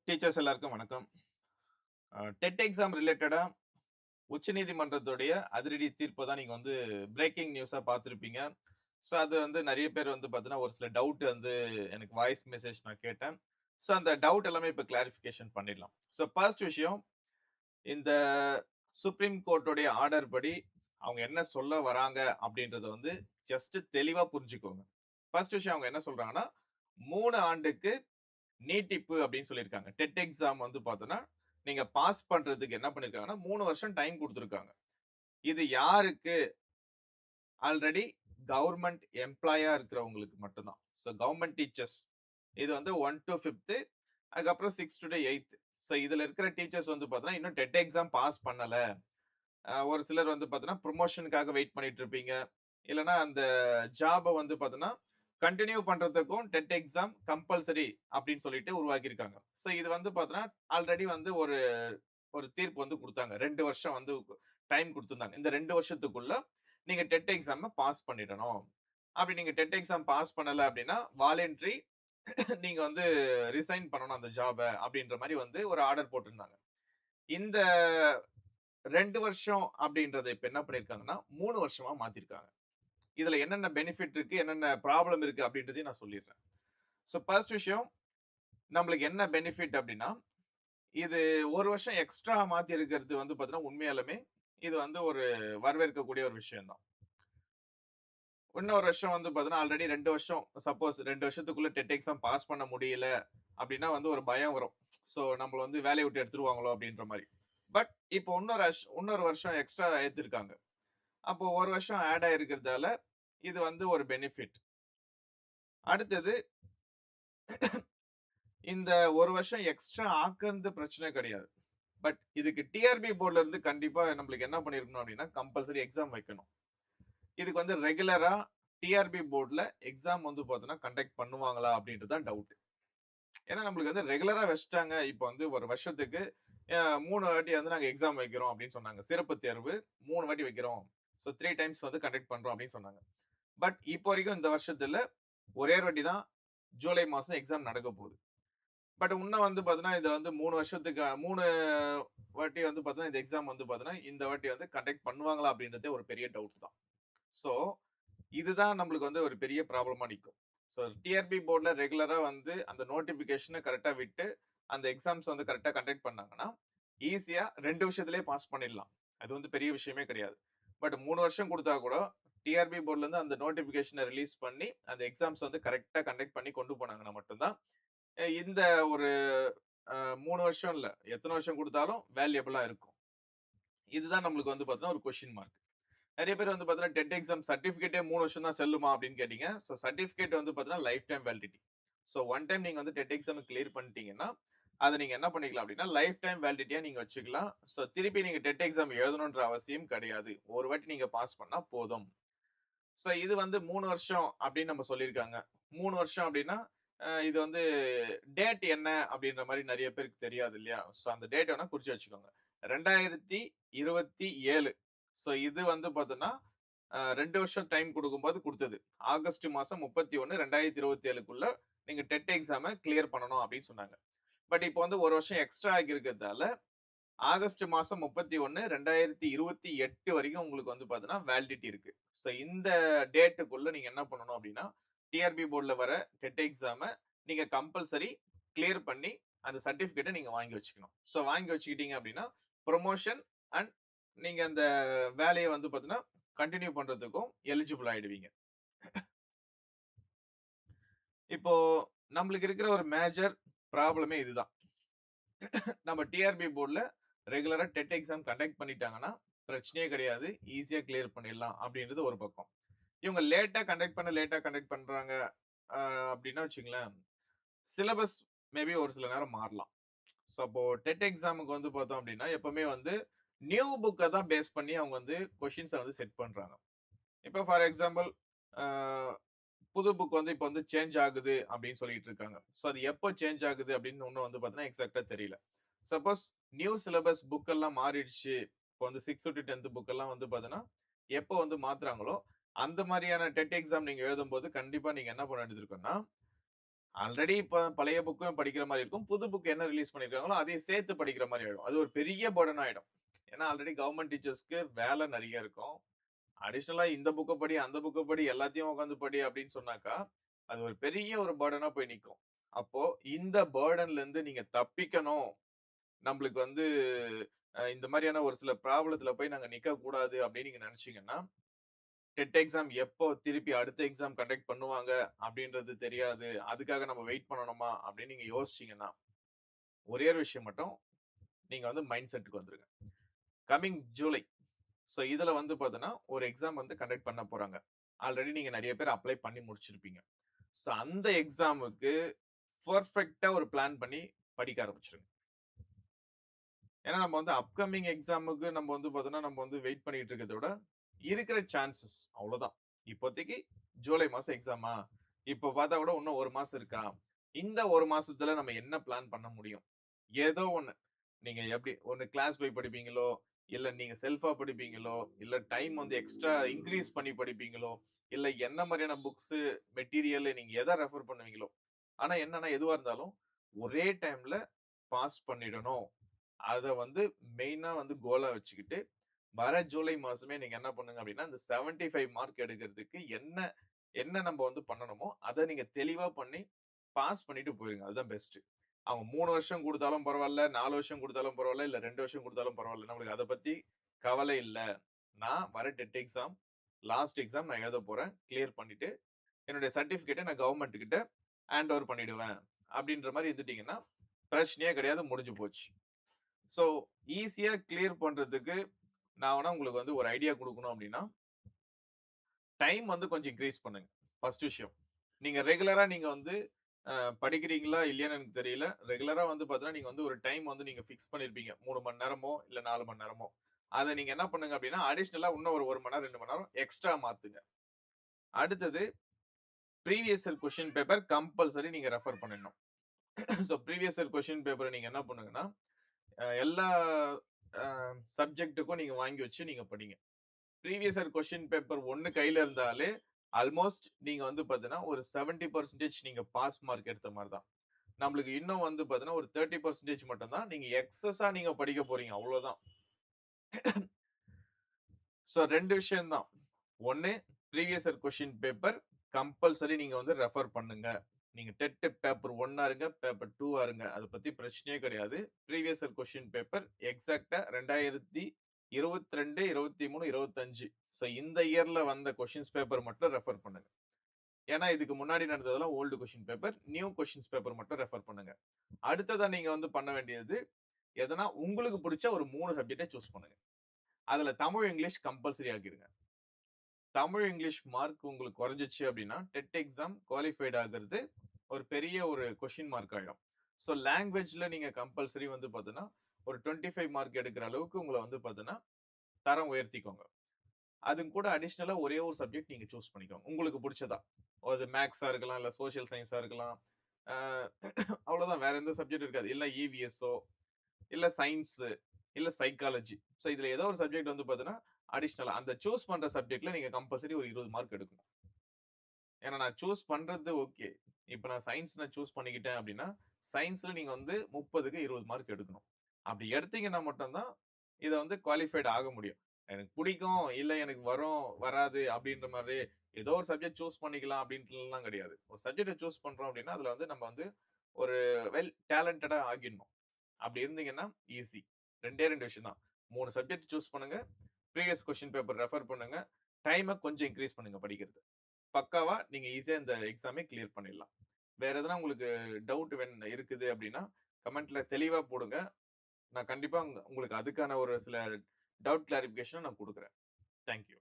Teachers எல்லாருக்கும் வணக்கம். TET exam ரிலேட்டடா உச்சநீதிமன்றத்துடைய அதிரடி தீர்ப்ப தான் நீங்க வந்து பிரேக்கிங் நியூஸா பார்த்திருப்பீங்க. ஸோ அது வந்து நெறைய பேர் வந்து பார்த்தீங்கன்னா, ஒரு சில டவுட் வந்து எனக்கு வாய்ஸ் மெசேஜ் நான் கேட்டேன். ஸோ அந்த டவுட் எல்லாமே இப்ப கிளாரிஃபிகேஷன் பண்ணிடலாம். ஸோ ஃபர்ஸ்ட் விஷயம், இந்த சுப்ரீம் கோர்ட்டோடைய ஆர்டர் படி அவங்க என்ன சொல்ல வராங்க அப்படின்றத வந்து ஜஸ்ட் தெளிவா புரிஞ்சுக்கோங்க. ஃபர்ஸ்ட் விஷயம் அவங்க என்ன சொல்றாங்கன்னா, 3 ஆண்டுக்கு நீட்டிப்பு அப்படின்னு சொல்லியிருக்காங்க. டெட் எக்ஸாம் வந்து பார்த்தோம்னா, நீங்க பாஸ் பண்றதுக்கு என்ன பண்ணியிருக்காங்கன்னா, 3 வருஷம் டைம் குடுத்துருக்காங்க. இது யாருக்கு? ஆல்ரெடி கவர்ன்மென்ட் எம்ப்ளாயியா இருக்கிறவங்களுக்கு மட்டும் தான். So government teachers. இது வந்து 1 டூ 5த் அதுக்கப்புறம் 6 டூ 8த். ஸோ இதுல இருக்கிற டீச்சர்ஸ் வந்து பார்த்தீங்கன்னா, இன்னும் டெட் எக்ஸாம் பாஸ் பண்ணல. ஒரு சிலர் வந்து பார்த்தீங்கன்னா, புரமோஷனுக்காக வெயிட் பண்ணிட்டு இருப்பீங்க. இல்லன்னா அந்த ஜாப வந்து பார்த்தீங்கன்னா, கன்டின்யூ பண்றதுக்கும் டெட் எக்ஸாம் கம்பல்சரி அப்படின்னு சொல்லிட்டு உருவாக்கியிருக்காங்க. ஸோ இது வந்து பார்த்தீங்கன்னா, ஆல்ரெடி வந்து ஒரு ஒரு தீர்ப்பு வந்து குடுத்தாங்க. 2 வருஷம் வந்து டைம் குடுத்திருந்தாங்க. இந்த 2 வருஷத்துக்குள்ள நீங்க டெட் எக்ஸாம பாஸ் பண்ணிடணும். அப்படி நீங்க டெட் எக்ஸாம் பாஸ் பண்ணல அப்படின்னா, வாலண்டரி நீங்க வந்து ரிசைன் பண்ணணும் அந்த ஜாப அப்படின்ற மாரி வந்து ஒரு ஆர்டர் போட்டிருந்தாங்க. இந்த 2 வருஷம் அப்படின்றத இப்ப என்ன பண்ணியிருக்காங்கன்னா, 3 வருஷமா மாத்திருக்காங்க. இதுல என்னென்ன பெனிஃபிட் இருக்கு, என்னென்ன ப்ராப்ளம் இருக்கு அப்படின்றதையும் நான் சொல்லிடுறேன். ஸோ ஃபர்ஸ்ட் விஷயம், நம்மளுக்கு என்ன பெனிஃபிட் அப்படின்னா, இது 1 வருஷம் எக்ஸ்ட்ரா மாத்தி இருக்கிறது வந்து பார்த்தீங்கன்னா, உண்மையாலுமே இது வந்து ஒரு வரவேற்கக்கூடிய ஒரு விஷயம் தான். இன்னொரு வருஷம் வந்து பார்த்தீங்கன்னா, ஆல்ரெடி 2 வருஷம் சப்போஸ் 2 வருஷத்துக்குள்ள டெட் எக்ஸாம் பாஸ் பண்ண முடியல அப்படின்னா வந்து ஒரு பயம் வரும். ஸோ நம்மள வந்து வேலைய விட்டு எடுத்துருவாங்களோ அப்படின்ற மாரி. பட் இப்போ இன்னொரு வருஷம் எக்ஸ்ட்ரா ஏத்திருக்காங்க. அப்போ 1 வருஷம் ஆட் ஆயிருக்கிறதால, இது வந்து ஒரு பெனிஃபிட். அடுத்தது இந்த 1 வருஷம் எக்ஸ்ட்ரா ஆக்குறது பிரச்சனை கிடையாது. பட் இதுக்கு டிஆர்பி போர்ட்ல இருந்து கண்டிப்பா நம்மளுக்கு என்ன பண்ணியிருக்கணும் அப்டின்னா, கம்பல்சரி எக்ஸாம் வைக்கணும். இதுக்கு வந்து ரெகுலரா டிஆர்பி போர்ட்ல எக்ஸாம் வந்து பார்த்தீங்கன்னா, கண்டக்ட் பண்ணுவாங்களா அப்டின்றது தான் டவுட். ஏன்னா நம்மளுக்கு வந்து ரெகுலரா வச்சுட்டாங்க. இப்போ வந்து ஒரு வருஷத்துக்கு 3 வாட்டி வந்து நாங்க எக்ஸாம் வைக்கிறோம் அப்டின்னு சொன்னாங்க. சிறப்பு தேர்வு 3 வாட்டி வைக்கிறோம். ஸோ 3 டைம்ஸ் வந்து கண்டக்ட் பண்றோம் அப்டின்னு சொன்னாங்க. பட் இப்போ வரைக்கும் இந்த வருஷத்துல ஒரே ஒரு வாட்டி தான் ஜூலை மாசம் எக்ஸாம் நடக்க போகுது. பட் இன்னும் வந்து பார்த்தீங்கன்னா, இதுல வந்து 3 வருஷத்துக்கு 3 வாட்டி வந்து பார்த்தீங்கன்னா, இந்த எக்ஸாம் வந்து பார்த்தீங்கன்னா, இந்த வாட்டி வந்து கண்டக்ட் பண்ணுவாங்களா? அப்படின்றதே ஒரு பெரிய டவுட் தான். ஸோ, இதுதான் நம்மளுக்கு வந்து ஒரு பெரிய ப்ராப்ளமா நிக்கும். ஸோ, டிஆர்பி போர்ட்ல ரெகுலரா வந்து அந்த நோட்டிஃபிகேஷன கரெக்ட்டா விட்டு, அந்த எக்ஸாம்ஸ் வந்து கரெக்ட்டா கண்டக்ட் பண்ணாங்கன்னா, ஈஸியா 2 விஷயத்திலேயே பாஸ் பண்ணிடலாம். அது வந்து பெரிய விஷயமே கிடையாது. பட் 3 வருஷம் குடுத்தா கூட, டிஆர்பி போர்ட்லருந்து அந்த நோட்டிஃபிகேஷன ரிலீஸ் பண்ணி, அந்த எக்ஸாம்ஸ் வந்து கரெக்ட்டா கண்டக்ட் பண்ணி கொண்டு போனாங்கன்னா மட்டும் தான், இந்த ஒரு 3 வருஷம் இல்ல. எத்தன வருஷம் குடுத்தாலும் வேல்யபிளா இருக்கும். இதுதான் நம்மளுக்கு வந்து பார்த்தீங்கன்னா, ஒரு கொஸ்டின் மார்க். நெறைய பேர் வந்து பார்த்தீங்கன்னா, டெட் எக்ஸாம் சர்டிஃபிகேட்டே 3 வருஷம் தான் செல்லுமா அப்படின்னு கேட்டீங்க. ஸோ சர்டிஃபிகேட் வந்து பார்த்தீங்கன்னா, life time validity. So one time நீங்க வந்து டெட் எக்ஸாம் கிளியர் பண்ணிட்டீங்கன்னா, அத நீங்க என்ன பண்ணிக்கலாம் அப்படின்னா, லைஃப் டைம் வேலிடிட்டியா நீங்க வச்சுக்கலாம். ஸோ திருப்பி நீங்க டெட் எக்ஸாம் எழுதணுன்ற அவசியம் கிடையாது. ஒரு வாட்டி நீங்க பாஸ் பண்ணா போதும். ஸோ இது வந்து 3 வருஷம் அப்படின்னு நம்ம சொல்லியிருக்காங்க. 3 வருஷம் அப்படின்னா, இது வந்து டேட் என்ன அப்படின்ற மாரி நெறைய பேருக்கு தெரியாது இல்லையா? ஸோ அந்த டேட் வேணா குறிச்சு வச்சுக்கோங்க. 2027. ஸோ இது வந்து பார்த்தோன்னா, 2 வருஷம் டைம் குடுக்கும்போது குடுத்தது. ஆகஸ்ட் மாசம் 31, 2027க்குள்ள நீங்க டெட் எக்ஸாம கிளியர் பண்ணணும் அப்படின்னு சொன்னாங்க. பட் இப்போ வந்து 1 வருஷம் எக்ஸ்ட்ரா ஆகி இருக்கிறதால, ஆகஸ்ட் மாசம் 31, 2028 வரைக்கும் உங்களுக்கு வந்து பார்த்தீங்கன்னா, வேலிடிட்டி இருக்கு. ஸோ இந்த டேட்டுக்குள்ள நீங்க என்ன பண்ணணும் அப்டின்னா, டிஆர்பி போர்ட்ல வர டெட் எக்ஸாம நீங்க கம்பல்சரி கிளியர் பண்ணி, அந்த சர்டிஃபிகேட்ட நீங்க வாங்கி வச்சுக்கணும். ஸோ வாங்கி வச்சுக்கிட்டீங்க அப்டின்னா, புரமோஷன் அண்ட் நீங்க அந்த வேலைய வந்து பார்த்தீங்கன்னா, கன்டின்யூ பண்றதுக்கும் எலிஜிபிள் ஆயிடுவீங்க. இப்போ நம்மளுக்கு இருக்கிற ஒரு மேஜர் ப்ராப்ளமே இதுதான். நம்ம டிஆர்பி போர்ட்ல ரெகுலரா டெட் எக்ஸாம் கண்டக்ட் பண்ணிட்டாங்கன்னா, பிரச்சனையே கிடையாது. ஈஸியா கிளியர் பண்ணிடலாம் அப்படின்றது ஒரு பக்கம். இவங்க லேட்டா கண்டக்ட் பண்றாங்க அ அப்படின்னா வச்சுக்கங்களேன், சிலபஸ் மேபி ஒரு சில நேரம் மாறலாம். ஸோ அப்போ டெட் எக்ஸாமுக்கு வந்து பார்த்தோம் அப்படின்னா, எப்பவுமே வந்து நியூ புக்க தான் பேஸ் பண்ணி அவங்க வந்து கொஸ்டின்ஸ வந்து செட் பண்றாங்க. இப்போ ஃபார் எக்ஸாம்பிள் அ புது புக் வந்து இப்ப வந்து சேஞ்ச் ஆகுது அப்படின்னு சொல்லிட்டு இருக்காங்க. ஸோ அது எப்போ சேஞ்ச் ஆகுது அப்படின்னு இன்னும் வந்து பார்த்தீங்கன்னா, எக்ஸாக்ட்டா தெரியல. சப்போஸ் நியூ சிலபஸ் புக் எல்லாம் மாறிடுச்சு. இப்போ வந்து 6 டூ 10த் புக் எல்லாம் வந்து பார்த்தீங்கன்னா, எப்போ வந்து மாத்துறாங்களோ, அந்த மாரியான டெட் எக்ஸாம் நீங்க எழுதும்போது கண்டிப்பா நீங்க என்ன பண்ண வேண்டியது இருக்குன்னா, ஆல்ரெடி இப்ப பழைய புக்கும் படிக்கிற மாரி இருக்கும். புது புக் என்ன ரிலீஸ் பண்ணியிருக்காங்களோ, அதையும் சேர்த்து படிக்கிற மாரி ஆயிடும். அது ஒரு பெரிய பர்டன் ஆயிடும். ஏன்னா ஆல்ரெடி கவர்ன்மென்ட் டீச்சர்ஸ்க்கு வேலை நெறைய இருக்கும். அடிஷனலா இந்த புக்க படி, அந்த புக்க படி, எல்லாத்தையும் உட்காந்து படி அப்படின்னு சொன்னாக்கா, அது ஒரு பெரிய ஒரு பர்டனா போய் நிக்கும். அப்போ இந்த பர்டன்ல இருந்து நீங்க தப்பிக்கணும். நம்பளுக்கு வந்து இந்த மாரியான ஒரு சில ப்ராப்ளத்துல போய் நாங்க நிக்கக்கூடாது அப்படின்னு நீங்க நெனச்சீங்கன்னா, டெட் எக்ஸாம் எப்போ திருப்பி அடுத்த எக்ஸாம் கண்டக்ட் பண்ணுவாங்க அப்படின்றது தெரியாது. அதுக்காக நம்ம வெயிட் பண்ணணுமா அப்படின்னு நீங்க யோசிச்சீங்கன்னா, ஒரே ஒரு விஷயம் மட்டும் நீங்க வந்து மைண்ட் செட்க்கு வந்துருங்க. கம்மிங் ஜூலை. சோ இதுல வந்து பாத்தீங்கன்னா, ஒரு எக்ஸாம் வந்து கண்டக்ட் பண்ண போறாங்க. ஆல்ரெடி நீங்க நெறைய பேர் அப்ளை பண்ணி முடிச்சிருப்பீங்க. சோ அந்த எக்ஸாமுக்கு பெர்ஃபெக்ட்டா ஒரு பிளான் பண்ணி படிக்க ஆரம்பிச்சுருங்க. ஏன்னா நம்ம வந்து அப்கமிங் எக்ஸாமுக்கு நம்ம வந்து பார்த்தோம்னா, நம்ம வந்து வெயிட் பண்ணிட்டு இருக்கிறத விட, இருக்கிற சான்ஸஸ் அவ்வளோதான். இப்போதைக்கு ஜூலை மாசம் எக்ஸாமா? இப்போ பார்த்தா கூட இன்னும் 1 மாசம் இருக்கா? இந்த 1 மாசத்துல நம்ம என்ன பிளான் பண்ண முடியும்? ஏதோ ஒண்ணு. நீங்க எப்படி ஒண்ணு கிளாஸ் போய் படிப்பீங்களோ, இல்ல நீங்க செல்ஃபா படிப்பீங்களோ, இல்ல டைம் வந்து எக்ஸ்ட்ரா இன்கிரீஸ் பண்ணி படிப்பீங்களோ, இல்ல என்ன மாரியான புக்ஸு, மெட்டீரியல் நீங்க எத ரெஃபர் பண்ணுவீங்களோ. ஆனா என்னன்னா, எதுவா இருந்தாலும் ஒரே டைம்ல பாஸ் பண்ணிடணும். அத வந்து மெயினா வந்து கோலா வச்சுக்கிட்டு, வர ஜூலை மாசமே நீங்க என்ன பண்ணுங்க அப்டின்னா, இந்த 75 மார்க் எடுக்கிறதுக்கு என்ன என்ன நம்ப வந்து பண்ணணுமோ, அத நீங்க தெளிவா பண்ணி, பாஸ் பண்ணிட்டு போயிருங்க. அதுதான் பெஸ்ட்டு. அவங்க 3 வருஷம் குடுத்தாலும் பரவால்ல, 4 வருஷம் குடுத்தாலும் பரவால்ல, இல்ல 2 வருஷம் குடுத்தாலும் பரவால்ல. நம்மளுக்கு அத பத்தி கவலை இல்ல. நான் வர டெட் எக்ஸாம், லாஸ்ட் எக்ஸாம் நான் எழுதப் போறேன். கிளியர் பண்ணிட்டு, என்னுடைய சர்டிபிகேட்ட நான் கவர்ன்மெண்ட் கிட்ட ஹேண்ட் ஓவர் பண்ணிடுவேன். அப்டின்ற மாரி இருந்துட்டீங்கன்னா, பிரச்சனையே கிடையாது. முடிஞ்சு போச்சு. ஸோ, ஈஸியா கிளியர் பண்றதுக்கு நான் வேணா உங்களுக்கு வந்து ஒரு ஐடியா குடுக்கணும் அப்டின்னா, டைம் வந்து கொஞ்சம் இன்கிரீஸ் பண்ணுங்க. ஃபர்ஸ்ட் விஷயம். நீங்க ரெகுலரா நீங்க வந்து படிக்கிறீங்களா இல்லையான்னு எனக்கு தெரியல. ரெகுலரா வந்து பார்த்தீங்கன்னா, நீங்க வந்து ஒரு டைம் வந்து நீங்க ஃபிக்ஸ் பண்ணியிருப்பீங்க. 3 மணி நேரமோ, இல்ல 4 மணி நேரமோ. அத நீங்க என்ன பண்ணுங்க அப்டின்னா, அடிஷனலா இன்னும் ஒரு 1 மணி நேரம், 2 மணி நேரம் எக்ஸ்ட்ரா மாத்துங்க. அடுத்தது previous year question paper compulsory நீங்க ரெஃபர் பண்ணிடணும். ஸோ ப்ரீவியஸ் இயர் கொஸ்டின் பேப்பர நீங்க என்ன பண்ணுங்கன்னா, எல்லா அ சப்ஜெக்ட்டுக்கும் நீங்க வாங்கி வச்சு நீங்க படிங்க. ப்ரீவியஸ் இயர் கொஸ்டின் பேப்பர் 1 கையில இருந்தாலே, ஆல்மோஸ்ட் நீங்க வந்து பார்த்தீங்கன்னா, ஒரு 70% நீங்க பாஸ் மார்க் எடுத்த மாரி தான். நம்மளுக்கு இன்னும் வந்து பார்த்தீங்கன்னா, ஒரு 30% மட்டும் தான் நீங்க எக்ஸஸா நீங்க படிக்க போறீங்க. அவ்வளோதான். ஸோ 2 விஷயம் தான். 1 previous year question paper compulsory நீங்க வந்து ரெஃபர் பண்ணுங்க. நீங்க டெட் பேப்பர் 1 இருங்க, பேப்பர் 2 இருங்க. அத பத்தி பிரச்சனையே கிடையாது. ப்ரீவியஸ் இயர் கொஸ்டின் பேப்பர் எக்ஸாக்ட்டா 2022, 23, 25 ஸோ இந்த இயர்ல வந்த கொஸ்டின்ஸ் பேப்பர் மட்டும் ரெஃபர் பண்ணுங்க. ஏன்னா இதுக்கு முன்னாடி நடந்ததெல்லாம் old question paper. New questions paper மட்டும் ரெஃபர் பண்ணுங்க. அடுத்ததா நீங்க வந்து பண்ண வேண்டியது, எதனா உங்களுக்கு புடிச்ச ஒரு 3 சப்ஜெக்ட்ட சூஸ் பண்ணுங்க. அதுல தமிழ், இங்கிலீஷ் கம்பல்சரி ஆக்கிடுங்க. தமிழ், இங்கிலீஷ் மார்க் உங்களுக்கு குறைஞ்சிச்சு அப்டின்னா, டெட் எக்ஸாம் குவாலிஃபைட் ஆகுறது ஒரு பெரிய ஒரு கொஸ்டின் மார்க் ஆயிடும். ஸோ லாங்குவேஜ்ல நீங்க கம்பல்சரி வந்து பார்த்தீங்கன்னா, ஒரு 25 மார்க் எடுக்கிற அளவுக்கு உங்கள வந்து பார்த்தீங்கன்னா, தரம் உயர்த்திக்கோங்க. அதுக்கு கூட அடிஷனலா ஒரே ஒரு சப்ஜெக்ட் நீங்க சூஸ் பண்ணிக்கோங்க. உங்களுக்கு புடிச்சதா. அது மேத்ஸா இருக்கலாம், இல்ல சோசியல் சயன்ஸா இருக்கலாம். அ அவ்வளோதான். வேற எந்த சப்ஜெக்ட் இருக்காது. இல்ல இவிஎஸ்ஸோ, இல்ல சயன்ஸு, இல்ல சைக்காலஜி. ஸோ இதுல ஏதோ ஒரு சப்ஜெக்ட் வந்து பார்த்தீங்கன்னா, அடிஷனலா அந்த சூஸ் பண்ற சப்ஜெக்ட்ல நீங்க கம்பல்சரி ஒரு 20 மார்க் எடுக்கணும். ஏன்னா நான் சூஸ் பண்றது ஓகே. இப்ப நான் சயன்ஸ் நான் சூஸ் பண்ணிக்கிட்டேன் அப்டின்னா, சயன்ஸ்ல நீங்க வந்து 30க்கு 20 மார்க் எடுக்கணும். அப்டி எடுத்தீங்கன்னா மட்டும் தான், இத வந்து குவாலிஃபைட் ஆக முடியும். எனக்கு புடிக்கும், இல்ல எனக்கு வரும், வராது அப்டின்ற மாரி ஏதோ ஒரு சப்ஜெக்ட் சூஸ் பண்ணிக்கலாம் அப்டின்ட்டுலாம் கிடையாது. ஒரு சப்ஜெக்ட்ட சூஸ் பண்றோம் அப்டின்னா, அதுல வந்து நம்ம வந்து ஒரு வெல் டேலண்டடா ஆகிடணும். அப்டி இருந்தீங்கன்னா ஈஸி. 2டே 2 விஷயம் தான். 3 சப்ஜெக்ட் சூஸ் பண்ணுங்க. ப்ரீவியஸ் கொஸ்டின் பேப்பர் ரெஃபர் பண்ணுங்க. டைம கொஞ்சம் இன்கிரீஸ் பண்ணுங்க படிக்கிறது. பக்காவா நீங்க ஈஸியா இந்த எக்ஸாமே கிளியர் பண்ணிடலாம். வேற எதனா உங்களுக்கு டவுட் இருக்குது அப்டின்னா, கமெண்ட்ல தெளிவா போடுங்க. நான் கண்டிப்பா உங்களுக்கு அதுக்கான ஒரு சில டவுட் கிளாரிஃபிகேஷன நான் குடுக்குறேன். Thank you.